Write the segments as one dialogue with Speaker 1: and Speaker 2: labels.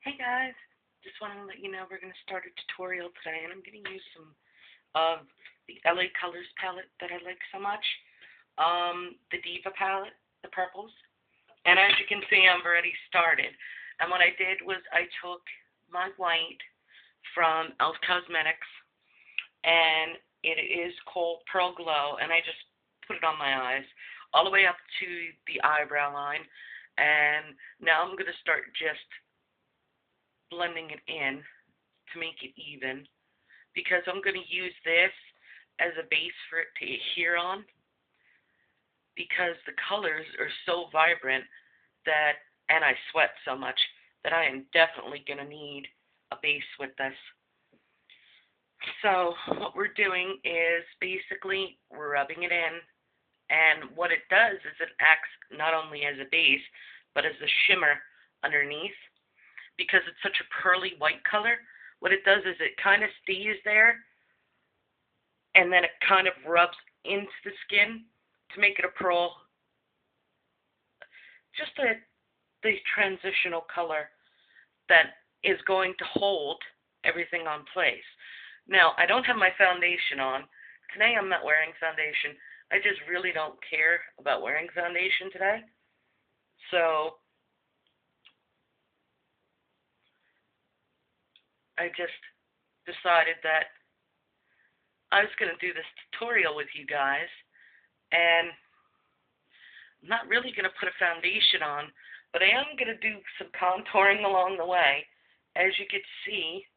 Speaker 1: Hey guys, just want to let you know we're going to start a tutorial today, and I'm going to use some of the LA Colors palette that I like so much, the Diva palette, the purples. And as you can see, I've already started. And what I did was I took my white from Cosmetics, and it is called Pearl Glow, and I just put it on my eyes all the way up to the eyebrow line. And now I'm going to start just blending it in to make it even, because I'm going to use this as a base for it to adhere on, because the colors are so vibrant that, and I sweat so much, that I am definitely going to need a base with this. So what we're doing is basically rubbing it in, and what it does is it acts not only as a base but as a shimmer underneath. Because it's such a pearly white color, what it does is it kind of stays there, and then it kind of rubs into the skin to make it a pearl, just the transitional color that is going to hold everything on place. Now, I don't have my foundation on. Today I'm not wearing foundation. I just really don't care about wearing foundation today. So I just decided that I was going to do this tutorial with you guys, and I'm not really going to put a foundation on, but I am going to do some contouring along the way. As you could see,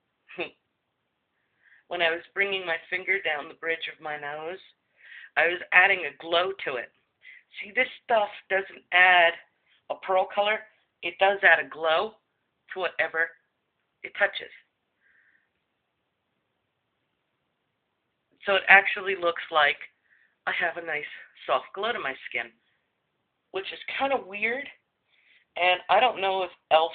Speaker 1: when I was bringing my finger down the bridge of my nose, I was adding a glow to it. See, this stuff doesn't add a pearl color. It does add a glow to whatever it touches. So it actually looks like I have a nice soft glow to my skin, which is kind of weird. And I don't know if e.l.f.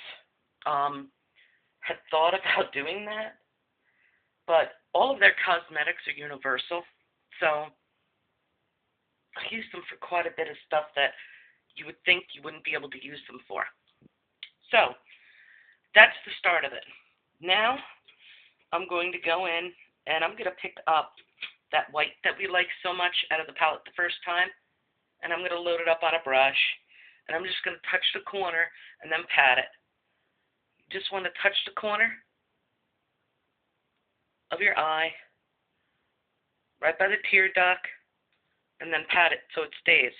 Speaker 1: Had thought about doing that, but all of their cosmetics are universal, so I use them for quite a bit of stuff that you would think you wouldn't be able to use them for. So that's the start of it. Now I'm going to go in, and I'm going to pick up that white that we like so much out of the palette the first time, and I'm going to load it up on a brush, and I'm just going to touch the corner and then pat it. You just want to touch the corner of your eye, right by the tear duct, and then pat it so it stays.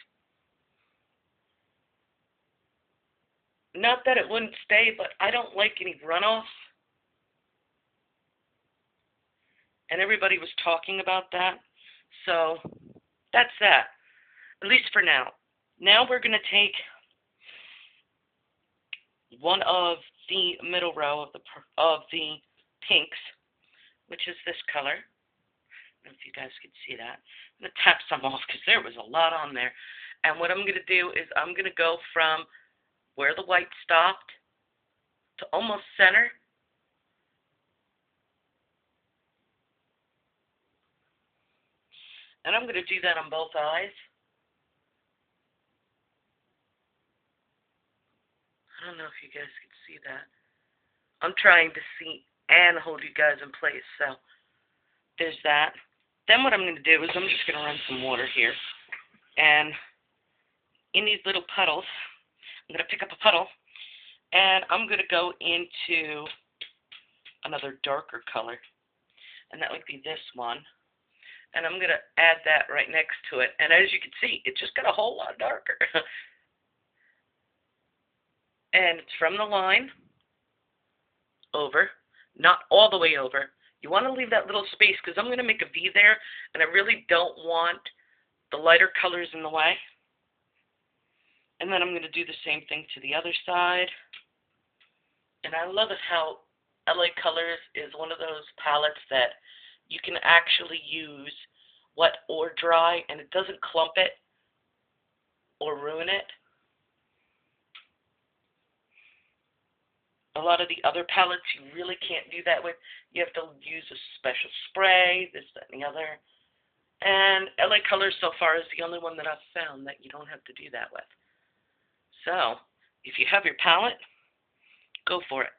Speaker 1: Not that it wouldn't stay, but I don't like any runoff. And everybody was talking about that. So that's that, at least for now. Now we're going to take one of the middle row of the pinks, which is this color. I don't know if you guys can see that. I'm going to tap some off because there was a lot on there. And what I'm going to do is I'm going to go from where the white stopped to almost center. And I'm going to do that on both eyes. I don't know if you guys can see that. I'm trying to see and hold you guys in place. So there's that. Then what I'm going to do is I'm just going to run some water here. And in these little puddles, I'm going to pick up a puddle, and I'm going to go into another darker color. And that would be this one. And I'm going to add that right next to it. And as you can see, it just got a whole lot darker. And it's from the line over, not all the way over. You want to leave that little space because I'm going to make a V there, and I really don't want the lighter colors in the way. And then I'm going to do the same thing to the other side. And I love it how LA Colors is one of those palettes that you can actually use wet or dry, and it doesn't clump it or ruin it. A lot of the other palettes, you really can't do that with. You have to use a special spray, this, that, and the other. And LA Colors so far is the only one that I've found that you don't have to do that with. So, if you have your palette, go for it.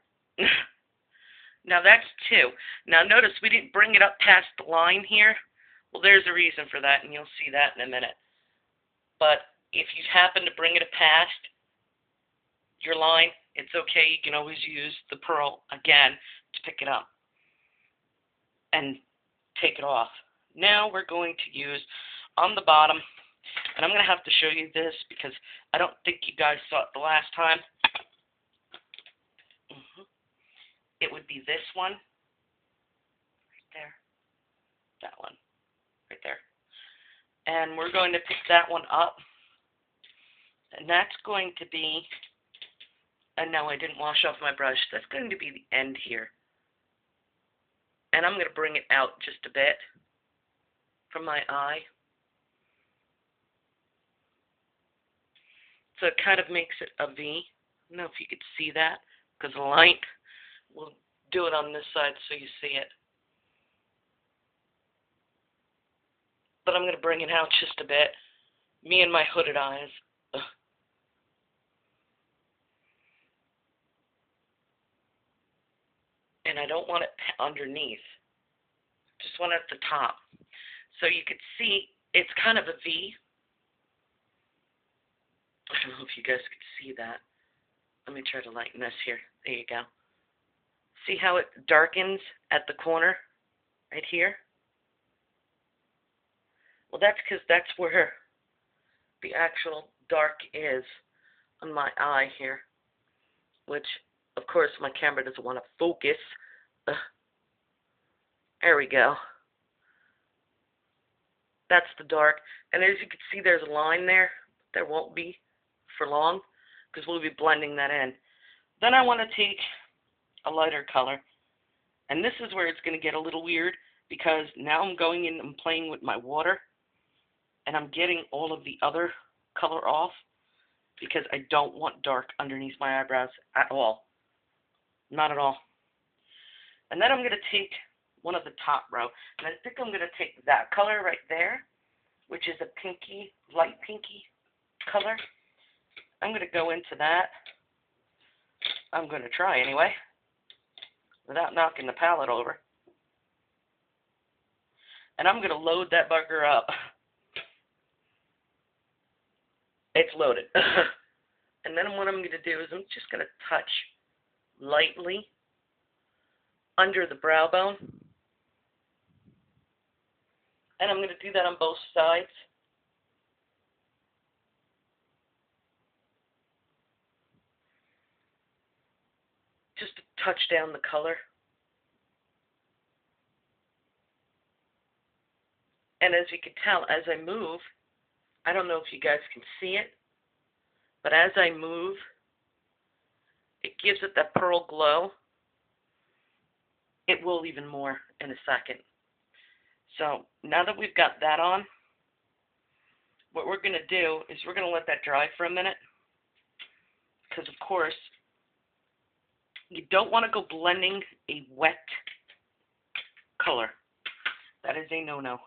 Speaker 1: Now that's 2. Now notice we didn't bring it up past the line here. Well, there's a reason for that, and you'll see that in a minute. But if you happen to bring it past your line, it's okay. You can always use the pearl again to pick it up and take it off. Now we're going to use on the bottom, and I'm going to have to show you this because I don't think you guys saw it the last time. It would be this one right there, that one right there. And we're going to pick that one up, and that's going to be, and no, I didn't wash off my brush. That's going to be the end here. And I'm going to bring it out just a bit from my eye. So it kind of makes it a V. I don't know if you could see that, because the light will do it on this side so you see it. But I'm going to bring it out just a bit. Me and my hooded eyes. Ugh. And I don't want it underneath. Just want it at the top. So you could see it's kind of a V. I don't know if you guys could see that. Let me try to lighten this here. There you go. See how it darkens at the corner right here? Well, that's because that's where the actual dark is on my eye here, which, of course, my camera doesn't want to focus. Ugh. There we go. That's the dark. And as you can see, there's a line there. There won't be for long because we'll be blending that in. Then I want to take a lighter color. And this is where it's going to get a little weird because now I'm going in and playing with my water. And I'm getting all of the other color off because I don't want dark underneath my eyebrows at all. Not at all. And then I'm going to take one of the top row. And I think I'm going to take that color right there, which is a pinky, light pinky color. I'm going to go into that. I'm going to try anyway, without knocking the palette over. And I'm going to load that bugger up. It's loaded. And then what I'm going to do is I'm just going to touch lightly under the brow bone. And I'm going to do that on both sides. Just to touch down the color. And as you can tell, as I move, I don't know if you guys can see it, but as I move, it gives it that pearl glow. It will even more in a second. So now that we've got that on, what we're going to do is we're going to let that dry for a minute. Because, of course, you don't want to go blending a wet color. That is a no-no.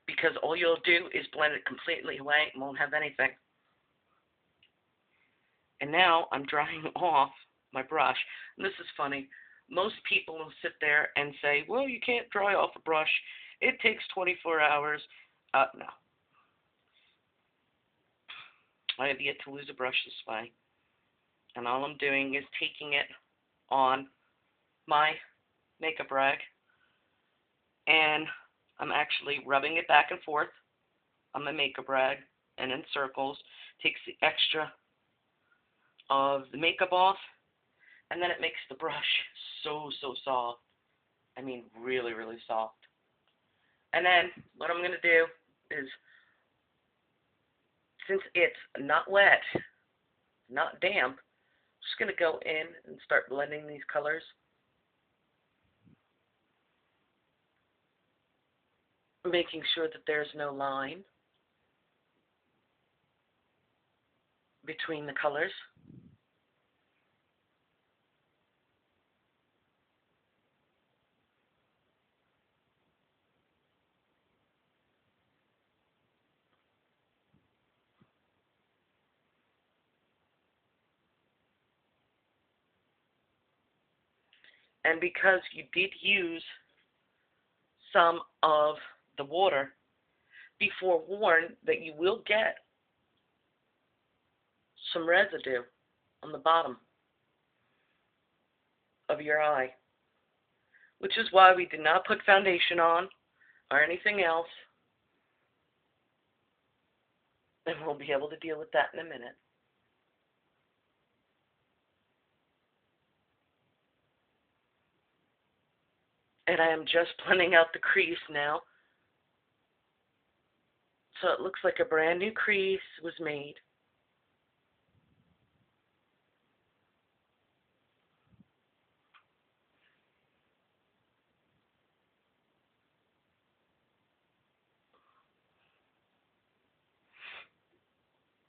Speaker 1: Because all you'll do is blend it completely away and won't have anything. And now I'm drying off my brush. And this is funny. Most people will sit there and say, well, you can't dry off a brush. It takes 24 hours. No. I have yet to lose a brush this way. And all I'm doing is taking it on my makeup rag. And I'm actually rubbing it back and forth on my makeup rag and in circles. Takes the extra of the makeup off. And then it makes the brush so soft. I mean, really, really soft. And then what I'm going to do is, since it's not wet, not damp, I'm just going to go in and start blending these colors. Making sure that there's no line between the colors. And because you did use some of the water, be forewarned that you will get some residue on the bottom of your eye, which is why we did not put foundation on or anything else. And we'll be able to deal with that in a minute. And I am just blending out the crease now. So it looks like a brand new crease was made.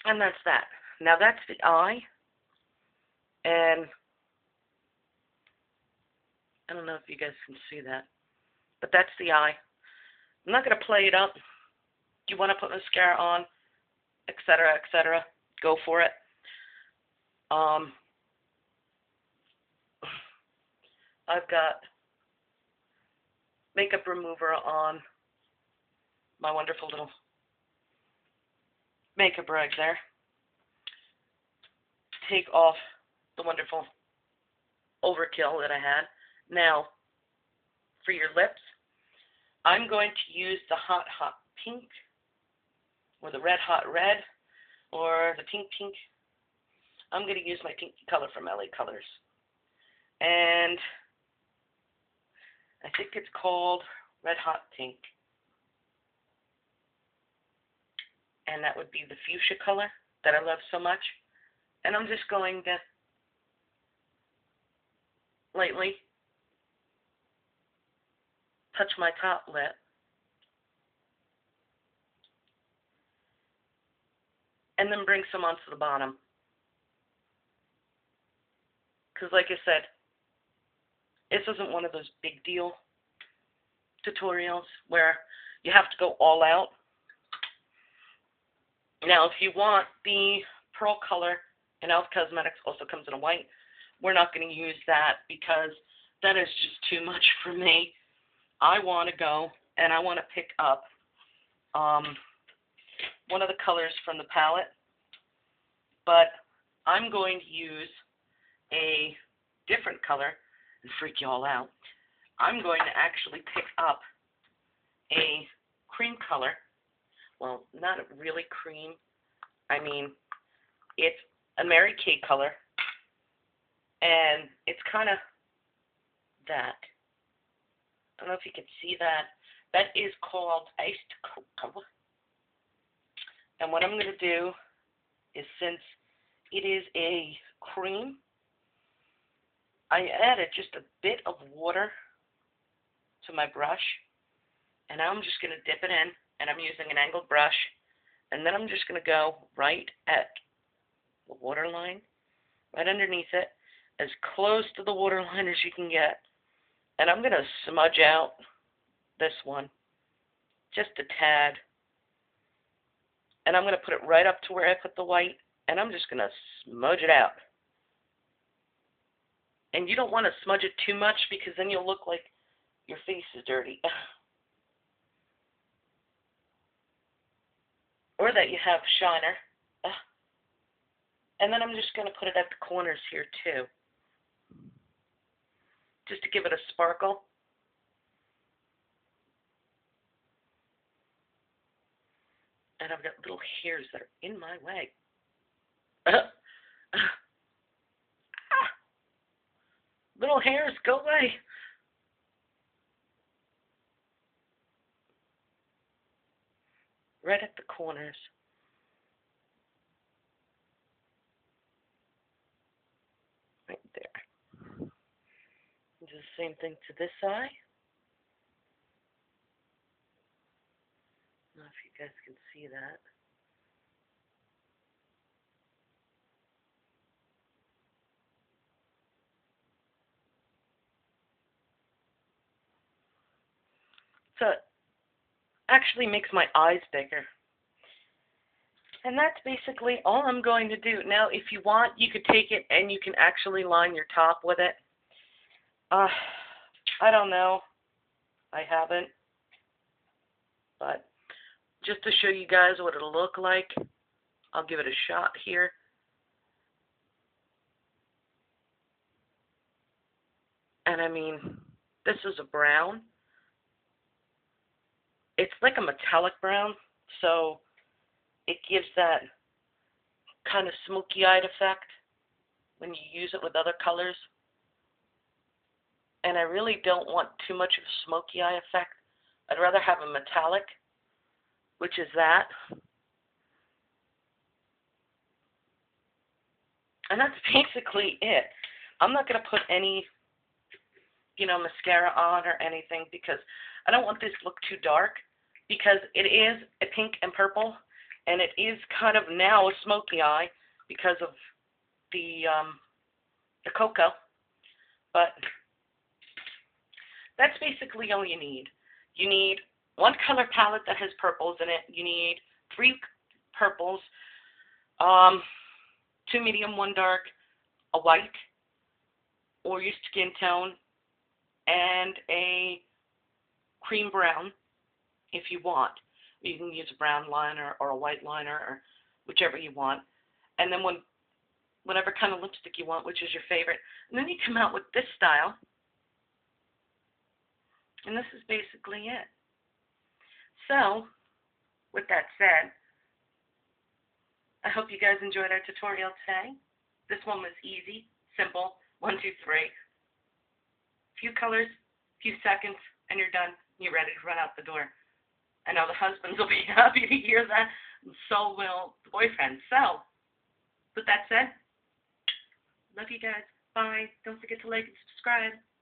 Speaker 1: And that's that. Now that's the eye. And I don't know if you guys can see that, but that's the eye. I'm not going to play it up. You want to put mascara on, etc., etc., go for it. I've got makeup remover on my wonderful little makeup rag there. Take off the wonderful overkill that I had. Now, for your lips, I'm going to use the hot, hot pink, or the red, hot red, or the pink, pink. I'm going to use my pink color from LA Colors. And I think it's called Red Hot Pink. And that would be the fuchsia color that I love so much. And I'm just going to lightly touch my top lip. And then bring some onto the bottom. Because like I said, this isn't one of those big deal tutorials where you have to go all out. Now, if you want the pearl color, and e.l.f. Cosmetics also comes in a white, we're not going to use that because that is just too much for me. I want to go and I want to pick up one of the colors from the palette, but I'm going to use a different color and freak you all out. I'm going to actually pick up a cream color. Well, not really cream. I mean, it's a Mary Kay color, and it's kind of that. I don't know if you can see that. That is called Iced Cocoa. And what I'm going to do is, since it is a cream, I added just a bit of water to my brush, and I'm just going to dip it in, and I'm using an angled brush, and then I'm just going to go right at the waterline, right underneath it, as close to the waterline as you can get, and I'm going to smudge out this one, just a tad, and I'm going to put it right up to where I put the white, and I'm just going to smudge it out. And you don't want to smudge it too much because then you'll look like your face is dirty. Or that you have shiner. And then I'm just going to put it at the corners here too, just to give it a sparkle. And I've got little hairs that are in my way. Little hairs, go away. Right at the corners. Right there. Do the same thing to this eye. I don't know if you guys can see that. So it actually makes my eyes bigger. And that's basically all I'm going to do. Now, if you want, you could take it and you can actually line your top with it. I don't know. I haven't. But just to show you guys what it'll look like, I'll give it a shot here. And I mean, this is a brown. It's like a metallic brown, so it gives that kind of smoky-eyed effect when you use it with other colors. And I really don't want too much of a smoky eye effect. I'd rather have a metallic, which is that. And that's basically it. I'm not going to put any, mascara on or anything because I don't want this to look too dark because it is a pink and purple, and it is kind of now a smoky eye because of the cocoa. But that's basically all you need. You need one color palette that has purples in it. You need 3 purples, 2 medium, 1 dark, a white, or your skin tone, and a cream brown if you want. You can use a brown liner or a white liner or whichever you want. And then whatever kind of lipstick you want, which is your favorite. And then you come out with this style. And this is basically it. So, with that said, I hope you guys enjoyed our tutorial today. This one was easy, simple, 1, 2, 3. Few colors, few seconds, and you're done. You're ready to run out the door. I know the husbands will be happy to hear that, and so will the boyfriend. So, with that said, love you guys. Bye. Don't forget to like and subscribe.